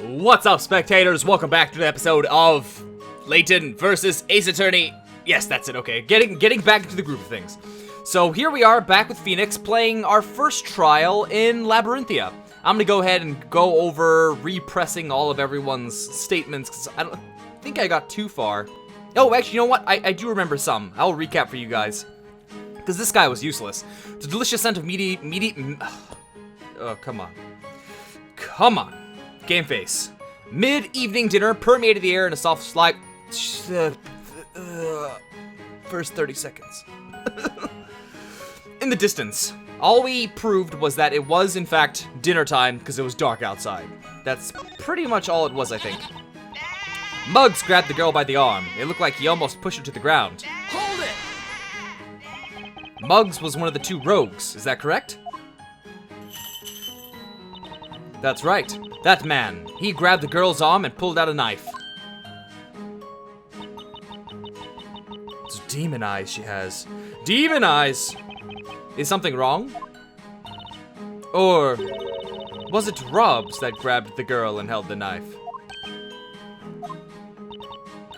What's up, spectators? Welcome back to the episode of Layton versus Ace Attorney. Yes, that's it, okay. Getting back into the groove of things. So here we are, back with Phoenix, playing our first trial in Labyrinthia. I'm gonna go ahead and go over repressing all of everyone's statements, because I don't think I got too far. Oh, actually, you know what? I do remember some. I'll recap for you guys. Because this guy was useless. The delicious scent of meaty... Oh, come on. Come on. Game face. Mid-evening dinner permeated the air in a soft slide. First 30 seconds. In the distance, all we proved was that it was, in fact, dinner time because it was dark outside. That's pretty much all it was, I think. Muggs grabbed the girl by the arm. It looked like he almost pushed her to the ground. Hold it! Muggs was one of the two rogues, is that correct? That's right. That man. He grabbed the girl's arm and pulled out a knife. It's demon eyes she has. Demon eyes! Is something wrong? Or was it Robs that grabbed the girl and held the knife?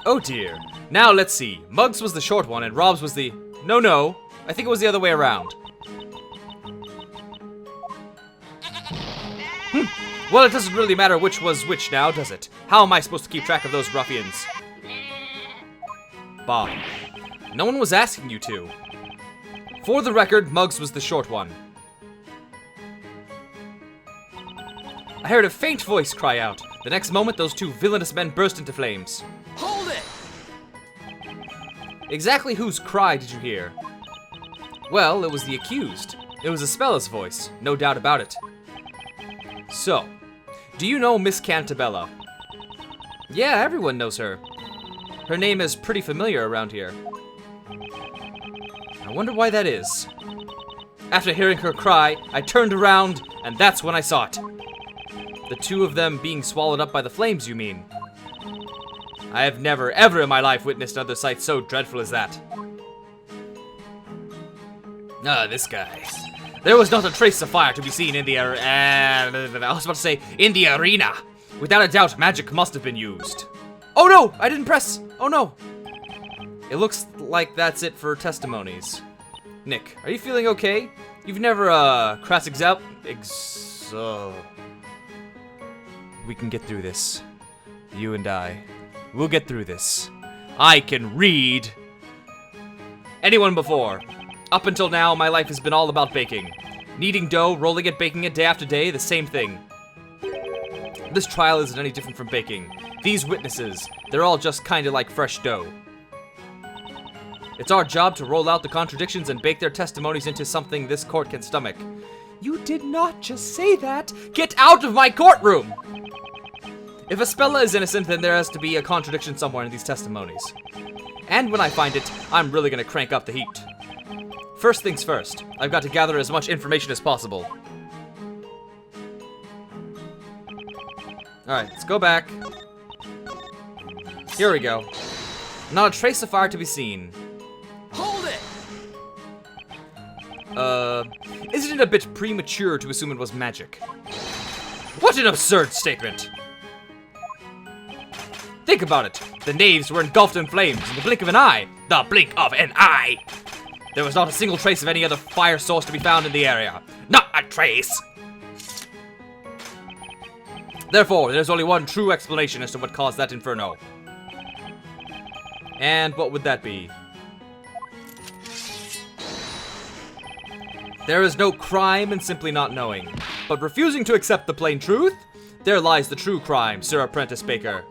Oh dear. Now let's see. Muggs was the short one and Robs was the... No. I think it was the other way around. Well, it doesn't really matter which was which now, does it? How am I supposed to keep track of those ruffians? Bob. No one was asking you to. For the record, Muggs was the short one. I heard a faint voice cry out. The next moment, those two villainous men burst into flames. Hold it! Exactly whose cry did you hear? Well, it was the accused. It was Ispella's voice, no doubt about it. So, do you know Miss Cantabella? Yeah, everyone knows her. Her name is pretty familiar around here. I wonder why that is. After hearing her cry, I turned around, and that's when I saw it. The two of them being swallowed up by the flames, you mean? I have never, ever in my life witnessed another sight so dreadful as that. Ah, this guy. There was not a trace of fire to be seen in the I was about to say, in the arena. Without a doubt, magic must have been used. Oh no! I didn't press! Oh no! It looks like that's it for testimonies. Nick, are you feeling okay? You've never, cross-exam... We can get through this. You and I. We'll get through this. I can read. Anyone before. Up until now, my life has been all about baking. Kneading dough, rolling it, baking it day after day, the same thing. This trial isn't any different from baking. These witnesses, they're all just kinda like fresh dough. It's our job to roll out the contradictions and bake their testimonies into something this court can stomach. You did not just say that! Get out of my courtroom! If Ispella is innocent, then there has to be a contradiction somewhere in these testimonies. And when I find it, I'm really gonna crank up the heat. First things first, I've got to gather as much information as possible. Alright, let's go back. Here we go. Not a trace of fire to be seen. Hold it! Isn't it a bit premature to assume it was magic? What an absurd statement! Think about it. The knaves were engulfed in flames in the blink of an eye. The blink of an eye! There was not a single trace of any other fire source to be found in the area. Not a trace! Therefore, there's only one true explanation as to what caused that inferno. And what would that be? There is no crime in simply not knowing, but refusing to accept the plain truth? There lies the true crime, Sir Apprentice Baker.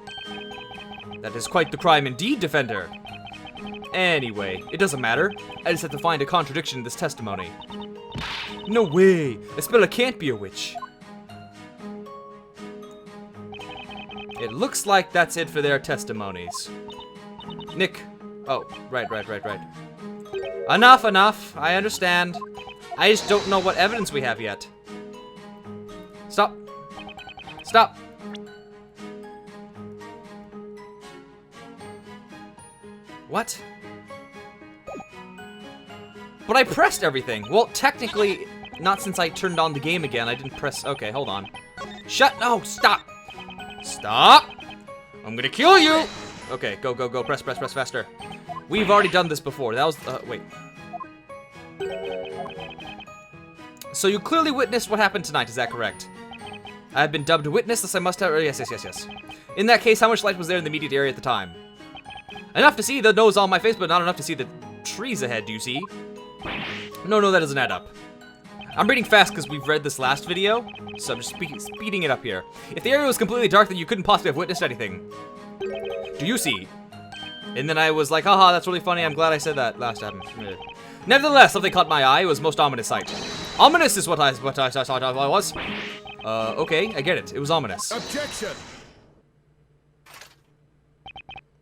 That is quite the crime indeed, Defender. Anyway, it doesn't matter. I just have to find a contradiction in this testimony. No way! Ispella can't be a witch. It looks like that's it for their testimonies. Nick. Oh, right. Enough. I understand. I just don't know what evidence we have yet. Stop. What? But I pressed everything. Well, technically, not since I turned on the game again. I didn't press... Okay, hold on. Shut. No, stop. Stop. I'm gonna kill you. Okay, go, go, go. Press, press, press faster. We've already done this before. That was, wait. So you clearly witnessed what happened tonight, is that correct? I have been dubbed witness, thus I must have, yes, yes, yes, yes. In that case, how much light was there in the immediate area at the time? Enough to see the nose on my face, but not enough to see the trees ahead, do you see? No, no, that doesn't add up. I'm reading fast because we've read this last video, so I'm just speeding it up here. If the area was completely dark, then you couldn't possibly have witnessed anything. Do you see? And then I was like, haha, that's really funny, I'm glad I said that last time. Nevertheless, something caught my eye. It was most ominous sight. Ominous is what I thought it was. Okay, I get it. It was ominous. Objection!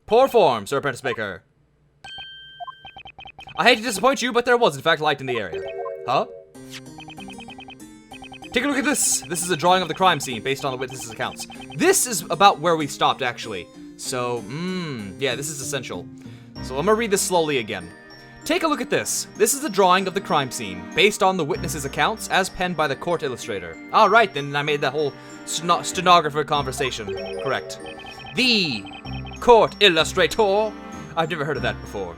Poor form, Sir Apprentice Baker. I hate to disappoint you, but there was, in fact, light in the area. Huh? Take a look at this. This is a drawing of the crime scene based on the witnesses' accounts. This is about where we stopped, actually. So, yeah, this is essential. So I'm gonna read this slowly again. Take a look at this. This is a drawing of the crime scene, based on the witnesses' accounts, as penned by the court illustrator. Alright, then I made that whole stenographer conversation correct. The court illustrator? I've never heard of that before.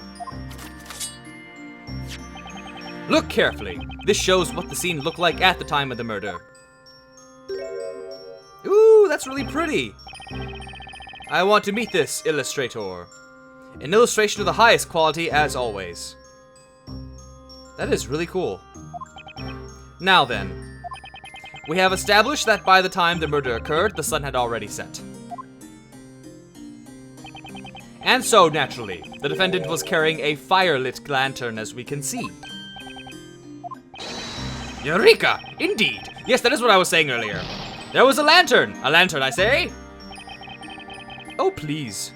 Look carefully. This shows what the scene looked like at the time of the murder. Ooh, that's really pretty. I want to meet this illustrator. An illustration of the highest quality, as always. That is really cool. Now then, we have established that by the time the murder occurred, the sun had already set. And so, naturally, the defendant was carrying a fire-lit lantern, as we can see. Eureka! Indeed! Yes, that is what I was saying earlier. There was a lantern! A lantern, I say! Oh, please.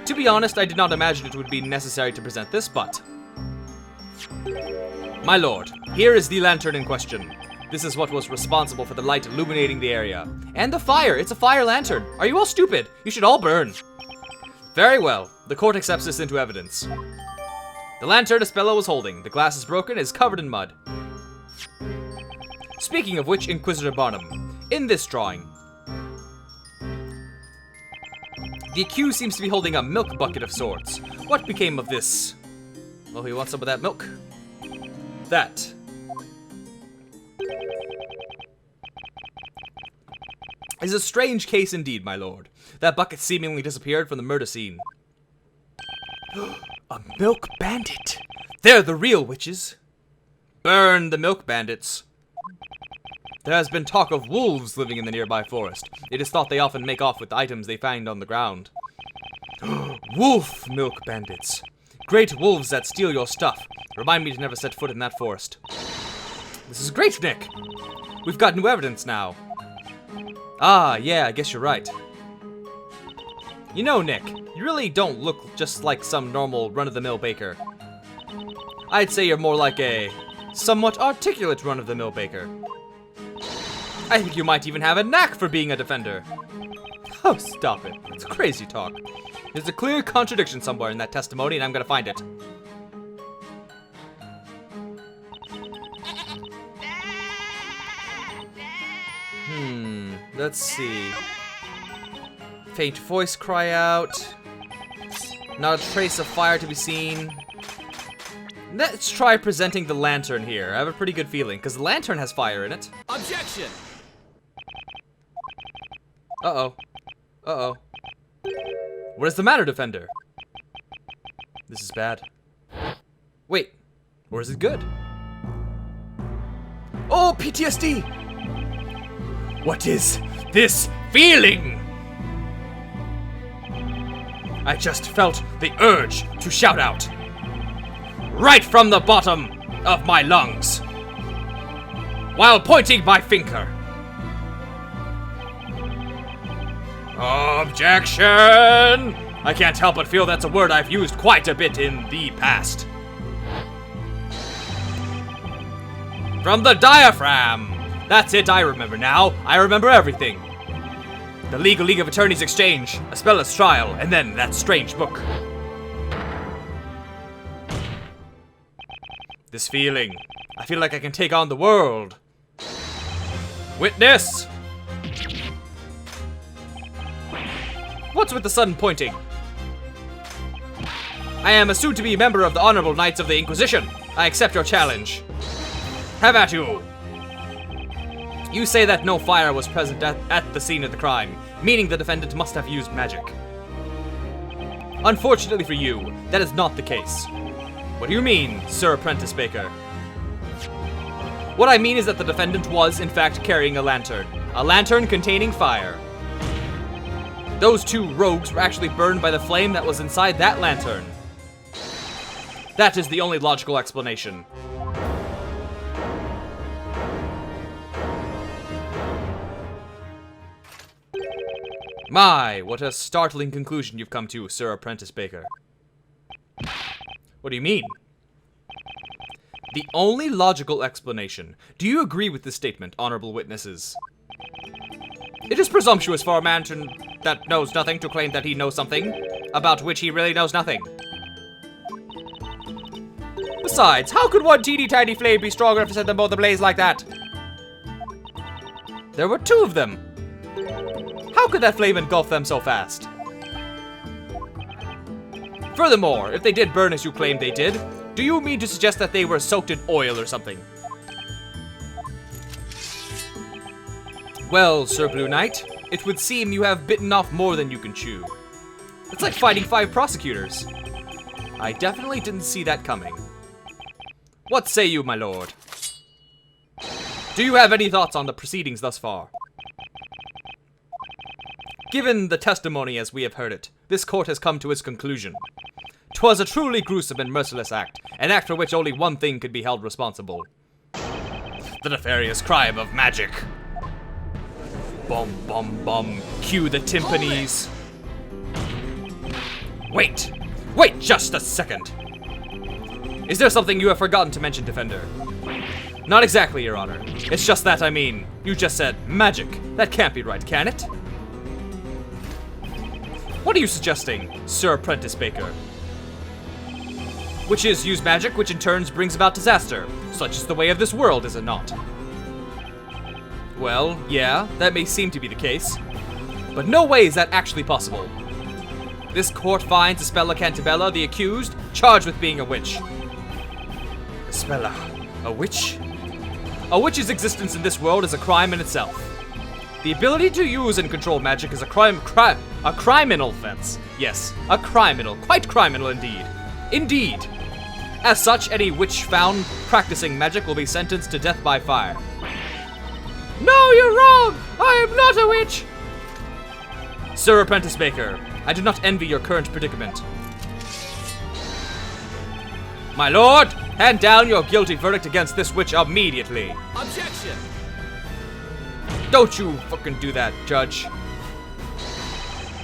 To be honest, I did not imagine it would be necessary to present this, but... My lord, here is the lantern in question. This is what was responsible for the light illuminating the area. And the fire! It's a fire lantern! Are you all stupid? You should all burn! Very well. The court accepts this into evidence. The lantern Espello was holding. The glass is broken and is covered in mud. Speaking of which, Inquisitor Barnum, in this drawing, the accused seems to be holding a milk bucket of sorts. What became of this? Oh, he wants some of that milk? That. Is a strange case indeed, my lord. That bucket seemingly disappeared from the murder scene. A milk bandit! They're the real witches! Burn the milk bandits! There has been talk of wolves living in the nearby forest. It is thought they often make off with items they find on the ground. Wolf milk bandits. Great wolves that steal your stuff. Remind me to never set foot in that forest. This is great, Nick. We've got new evidence now. Ah, yeah, I guess you're right. You know, Nick, you really don't look just like some normal run-of-the-mill baker. I'd say you're more like a somewhat articulate run-of-the-mill baker. I think you might even have a knack for being a defender. Oh, stop it. It's crazy talk. There's a clear contradiction somewhere in that testimony, and I'm gonna find it. Let's see. Faint voice cry out. Not a trace of fire to be seen. Let's try presenting the lantern here. I have a pretty good feeling, because the lantern has fire in it. Objection! Uh-oh. Uh-oh. What is the matter, defender? This is bad. Wait, or is it good? Oh, PTSD! What is this feeling? I just felt the urge to shout out. Right from the bottom of my lungs. While pointing my finger. Objection! I can't help but feel that's a word I've used quite a bit in the past. From the diaphragm! That's it, I remember now. I remember everything. The League of Attorneys exchange, Aspella's trial, and then that strange book. This feeling. I feel like I can take on the world. Witness! What's with the sudden pointing? I am a soon-to-be member of the Honorable Knights of the Inquisition. I accept your challenge. Have at you. You say that no fire was present at the scene of the crime, meaning the defendant must have used magic. Unfortunately for you, that is not the case. What do you mean, Sir Apprentice Baker? What I mean is that the defendant was, in fact, carrying a lantern containing fire. Those two rogues were actually burned by the flame that was inside that lantern. That is the only logical explanation. My, what a startling conclusion you've come to, Sir Apprentice Baker. What do you mean? The only logical explanation. Do you agree with this statement, honorable witnesses? It is presumptuous for a man that knows nothing to claim that he knows something, about which he really knows nothing. Besides, how could one teeny-tiny flame be strong enough to set them both ablaze like that? There were two of them. How could that flame engulf them so fast? Furthermore, if they did burn as you claimed they did, do you mean to suggest that they were soaked in oil or something? Well, Sir Blue Knight, it would seem you have bitten off more than you can chew. It's like fighting 5 prosecutors. I definitely didn't see that coming. What say you, my lord? Do you have any thoughts on the proceedings thus far? Given the testimony as we have heard it, this court has come to its conclusion. 'Twas a truly gruesome and merciless act, an act for which only one thing could be held responsible. The nefarious crime of magic. Bum bum bum, cue the timpanis. Wait just a second. Is there something you have forgotten to mention, Defender? Not exactly, Your Honor. It's just that, I mean, you just said magic. That can't be right, can it? What are you suggesting, Sir Apprentice Baker? Which is use magic, which in turn brings about disaster. Such is the way of this world, is it not? Well, yeah, that may seem to be the case. But no way is that actually possible. This court finds Espella Cantabella, the accused, charged with being a witch. Espella, a witch? A witch's existence in this world is a crime in itself. The ability to use and control magic is a criminal offense. Yes, a criminal, quite criminal indeed. Indeed. As such, any witch found practicing magic will be sentenced to death by fire. No, you're wrong! I am not a witch! Sir Apprentice Baker, I do not envy your current predicament. My lord, hand down your guilty verdict against this witch immediately. Objection! Don't you fucking do that, Judge.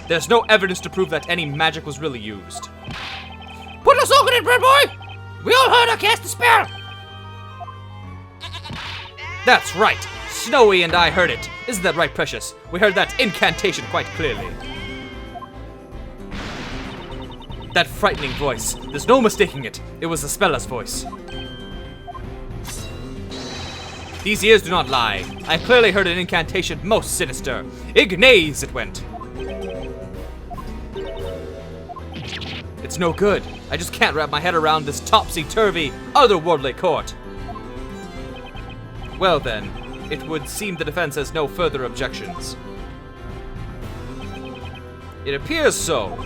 There's no evidence to prove that any magic was really used. Put a soak in it, bread boy! We all heard her cast a spell! That's right! Snowy and I heard it. Isn't that right, Precious? We heard that incantation quite clearly. That frightening voice. There's no mistaking it. It was Espella's voice. These ears do not lie. I clearly heard an incantation most sinister. Ignaze it went. It's no good. I just can't wrap my head around this topsy-turvy, otherworldly court. Well then, it would seem the defense has no further objections. It appears so.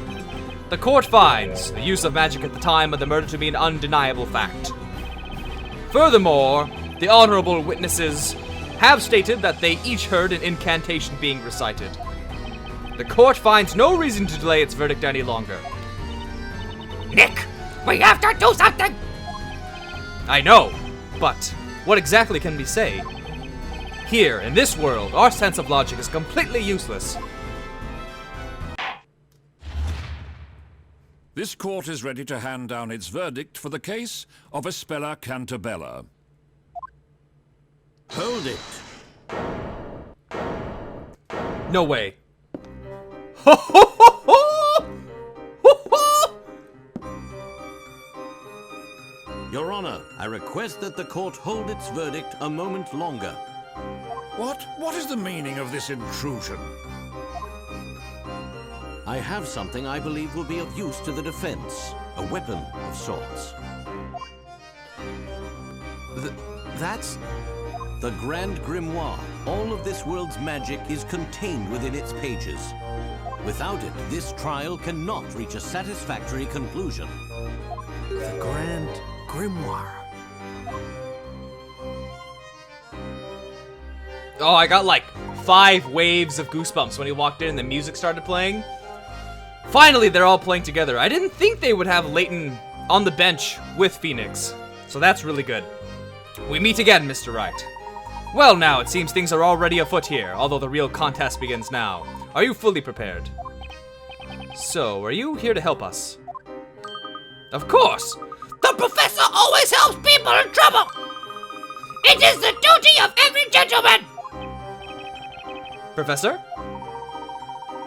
The court finds the use of magic at the time of the murder to be an undeniable fact. Furthermore, the honorable witnesses have stated that they each heard an incantation being recited. The court finds no reason to delay its verdict any longer. Nick, we have to do something! I know, but what exactly can we say? Here, in this world, our sense of logic is completely useless. This court is ready to hand down its verdict for the case of Espella Cantabella. Hold it. No way. Your Honor, I request that the court hold its verdict a moment longer. What? What is the meaning of this intrusion? I have something I believe will be of use to the defense. A weapon of sorts. That's... The Grand Grimoire. All of this world's magic is contained within its pages. Without it, this trial cannot reach a satisfactory conclusion. The Grand Grimoire. Oh, I got like 5 waves of goosebumps when he walked in and the music started playing. Finally, they're all playing together. I didn't think they would have Layton on the bench with Phoenix, so that's really good. We meet again, Mr. Wright. Well, now, it seems things are already afoot here, although the real contest begins now. Are you fully prepared? So, are you here to help us? Of course! The professor always helps people in trouble! It is the duty of every gentleman! Professor?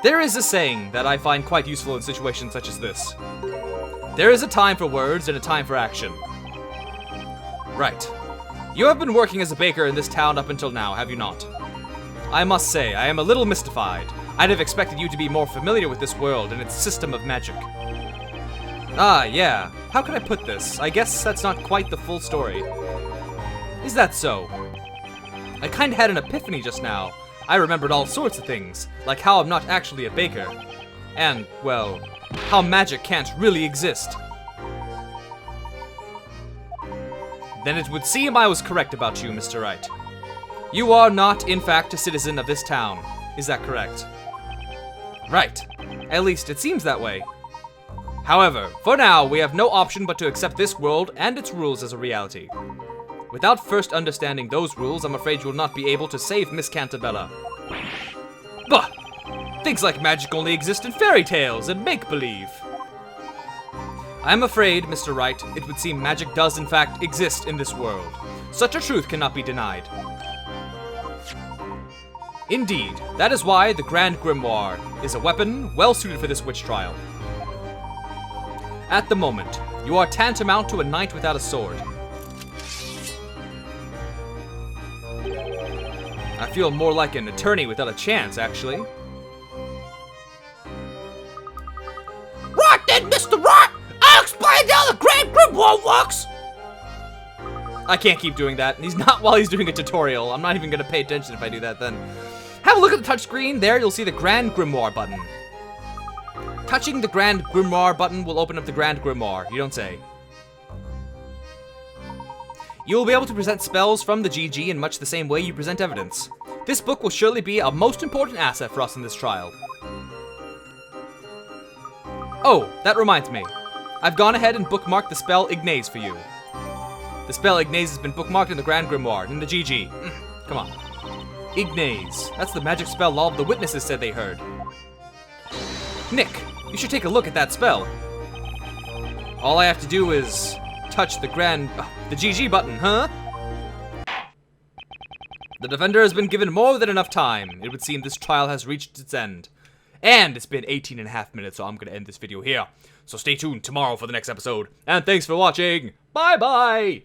There is a saying that I find quite useful in situations such as this. There is a time for words and a time for action. Right. You have been working as a baker in this town up until now, have you not? I must say, I am a little mystified. I'd have expected you to be more familiar with this world and its system of magic. Ah, yeah. How can I put this? I guess that's not quite the full story. Is that so? I kinda had an epiphany just now. I remembered all sorts of things, like how I'm not actually a baker. And, well, how magic can't really exist. Then it would seem I was correct about you, Mr. Wright. You are not, in fact, a citizen of this town. Is that correct? Right. At least it seems that way. However, for now, we have no option but to accept this world and its rules as a reality. Without first understanding those rules, I'm afraid you will not be able to save Miss Cantabella. Bah! Things like magic only exist in fairy tales and make-believe. I'm afraid, Mr. Wright, it would seem magic does in fact exist in this world. Such a truth cannot be denied. Indeed, that is why the Grand Grimoire is a weapon well suited for this witch trial. At the moment, you are tantamount to a knight without a sword. I feel more like an attorney without a chance, actually. Right then, Mr. Wright! I'll explain how the Grand Grimoire works! I can't keep doing that. He's not while he's doing a tutorial. I'm not even gonna pay attention if I do that then. Have a look at the touchscreen. There, you'll see the Grand Grimoire button. Touching the Grand Grimoire button will open up the Grand Grimoire. You don't say. You will be able to present spells from the GG in much the same way you present evidence. This book will surely be a most important asset for us in this trial. Oh, that reminds me. I've gone ahead and bookmarked the spell Ignaze for you. The spell Ignaze has been bookmarked in the Grand Grimoire, in the GG. Come on. Ignaze. That's the magic spell all of the witnesses said they heard. Nick, you should take a look at that spell. All I have to do is touch the the GG button, huh? The defender has been given more than enough time. It would seem this trial has reached its end. And it's been 18.5 minutes, so I'm going to end this video here. So stay tuned tomorrow for the next episode. And thanks for watching. Bye-bye.